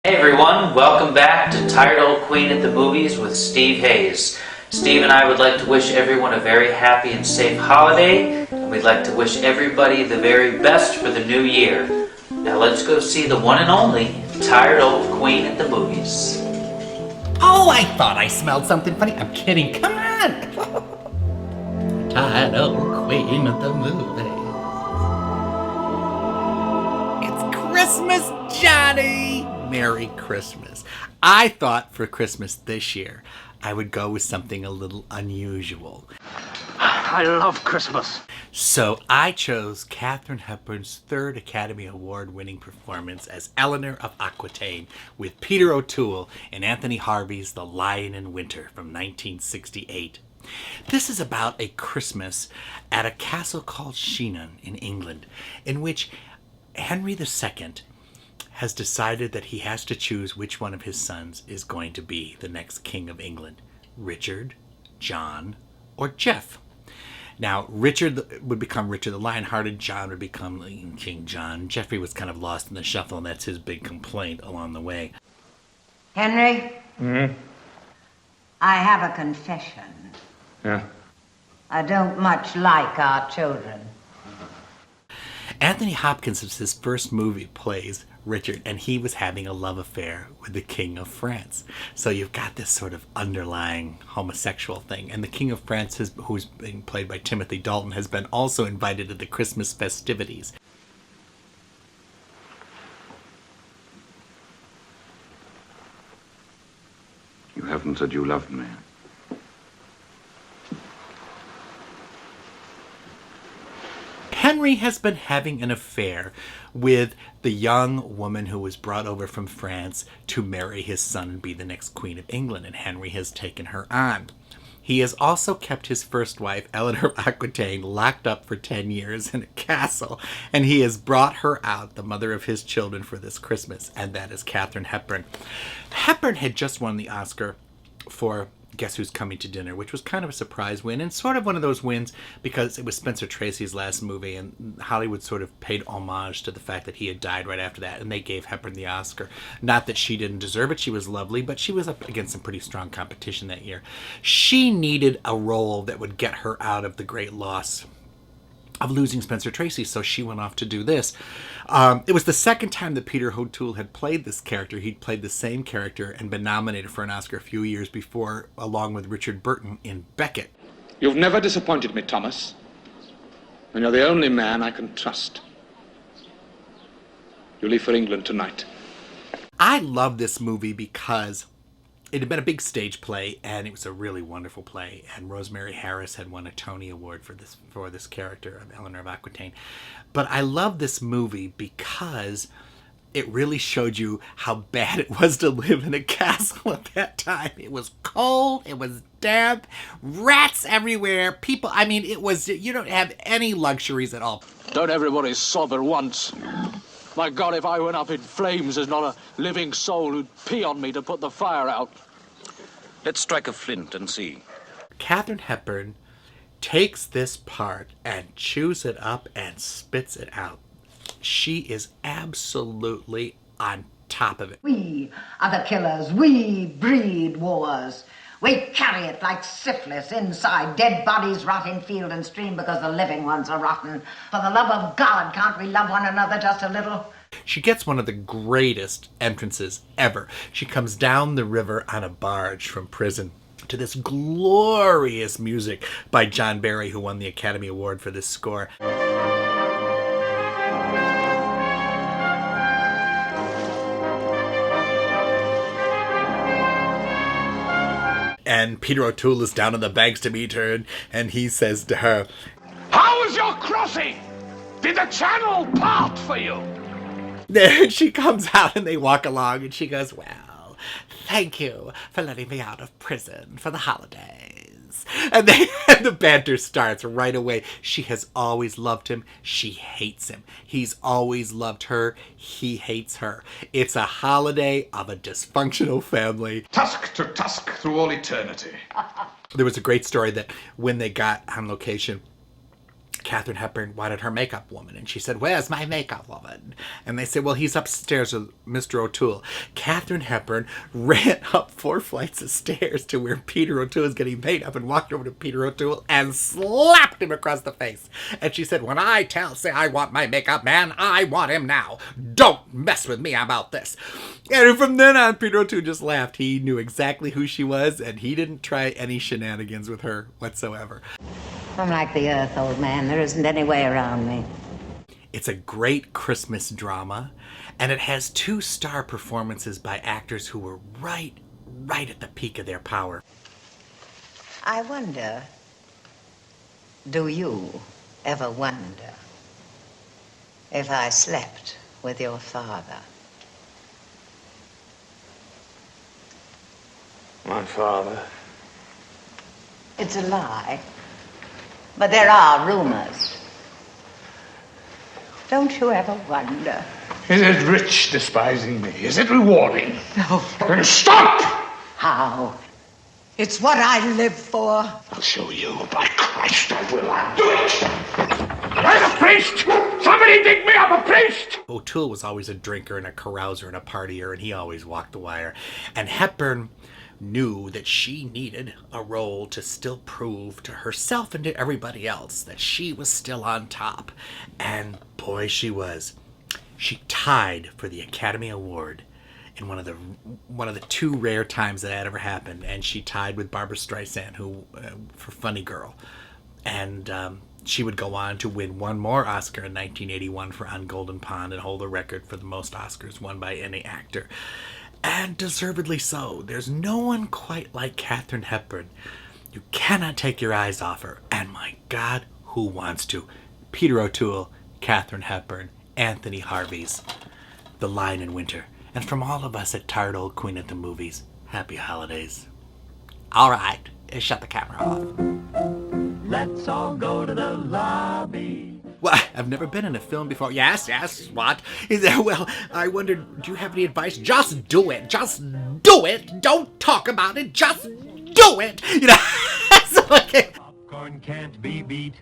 Hey everyone, welcome back to Tired Old Queen at the Movies with Steve Hayes. Steve and I would like to wish everyone a very happy and safe holiday, and we'd like to wish everybody the very best for the new year. Now let's go see the one and only Tired Old Queen at the Movies. Oh, I thought I smelled something funny. I'm kidding, come on! Tired Old Queen at the Movies. It's Christmas, Johnny! Merry Christmas. I thought for Christmas this year I would go with something a little unusual. I love Christmas. So I chose Katharine Hepburn's third Academy Award-winning performance as Eleanor of Aquitaine with Peter O'Toole in Anthony Harvey's The Lion in Winter from 1968. This is about a Christmas at a castle called Chinon in England, in which Henry II has decided that he has to choose which one of his sons is going to be the next king of England. Richard, John, or Jeff. Now, Richard would become Richard the Lionhearted, John would become King John. Geoffrey was kind of lost in the shuffle, and that's his big complaint along the way. Henry? I have a confession. Yeah. I don't much like our children. Anthony Hopkins, was his first movie, plays Richard, and he was having a love affair with the King of France. So you've got this sort of underlying homosexual thing. And the King of France, who's being played by Timothy Dalton, has been also invited to the Christmas festivities. You haven't said you loved me. Henry has been having an affair with the young woman who was brought over from France to marry his son and be the next Queen of England, and Henry has taken her on. He has also kept his first wife, Eleanor of Aquitaine, locked up for 10 years in a castle, and he has brought her out, the mother of his children, for this Christmas, and that is Katharine Hepburn. Hepburn had just won the Oscar for Guess Who's Coming to Dinner, which was kind of a surprise win, and sort of one of those wins because it was Spencer Tracy's last movie, and Hollywood sort of paid homage to the fact that he had died right after that, and they gave Hepburn the Oscar. Not that she didn't deserve it, she was lovely, but she was up against some pretty strong competition that year. She needed a role that would get her out of the great loss of losing Spencer Tracy, so she went off to do this. It was the second time that Peter O'Toole had played this character. He'd played the same character and been nominated for an Oscar a few years before, along with Richard Burton in Beckett. You've never disappointed me, Thomas. And you're the only man I can trust. You leave for England tonight. I love this movie because it had been a big stage play, and it was a really wonderful play, and Rosemary Harris had won a Tony Award for this character of Eleanor of Aquitaine. But I love this movie because it really showed you how bad it was to live in a castle at that time. It was cold, it was damp, rats everywhere, people, I mean, it was, you don't have any luxuries at all. Don't everybody sob at once. My God, if I went up in flames, there's not a living soul who'd pee on me to put the fire out. Let's strike a flint and see. Katharine Hepburn takes this part and chews it up and spits it out. She is absolutely on top of it. We are the killers. We breed wars. We carry it like syphilis inside. Dead bodies rot in field and stream because the living ones are rotten. For the love of God, can't we love one another just a little? She gets one of the greatest entrances ever. She comes down the river on a barge from prison to this glorious music by John Barry, who won the Academy Award for this score. And Peter O'Toole is down on the banks to meet her, and he says to her, How was your crossing? Did the channel part for you? Then she comes out and they walk along and she goes, well, thank you for letting me out of prison for the holidays. And the banter starts right away. She has always loved him. She hates him. He's always loved her. He hates her. It's a holiday of a dysfunctional family. Tusk to tusk through all eternity. There was a great story that when they got on location, Katharine Hepburn wanted her makeup woman, and she said, "Where's my makeup woman?" And they said, "Well, he's upstairs with Mr. O'Toole." Katharine Hepburn ran up 4 flights of stairs to where Peter O'Toole was getting made up and walked over to Peter O'Toole and slapped him across the face. And she said, "When I say I want my makeup man, I want him now. Don't mess with me about this." And from then on, Peter O'Toole just laughed. He knew exactly who she was, and he didn't try any shenanigans with her whatsoever. I'm like the earth, old man. There isn't any way around me. It's a great Christmas drama, and it has 2 star performances by actors who were right at the peak of their power. I wonder, do you ever wonder if I slept with your father? My father. It's a lie. But there are rumors. Don't you ever wonder? Is it rich despising me? Is it rewarding? No. Then stop! How? It's what I live for. I'll show you. By Christ, I will. I'll do it! Where's a priest? Somebody dig me up a priest! O'Toole was always a drinker and a carouser and a partier, and he always walked the wire. And Hepburn knew that she needed a role to still prove to herself and to everybody else that she was still on top. And boy, she was. She tied for the Academy Award in one of the 2 rare times that had ever happened, and she tied with Barbra Streisand, who for Funny Girl. And she would go on to win 1 more Oscar in 1981 for On Golden Pond and hold the record for the most Oscars won by any actor. And deservedly so. There's no one quite like Katharine Hepburn. You cannot take your eyes off her. And my God, who wants to? Peter O'Toole, Katharine Hepburn, Anthony Harvey's The Lion in Winter. And from all of us at Tired Old Queen at the Movies, happy holidays. All right, shut the camera off. Let's all go to the lobby. Well, I've never been in a film before. Yes, what? Is there, well, I wondered, do you have any advice? Just do it. Just do it. Don't talk about it. Just do it. You know, so, okay. Popcorn can't be beat.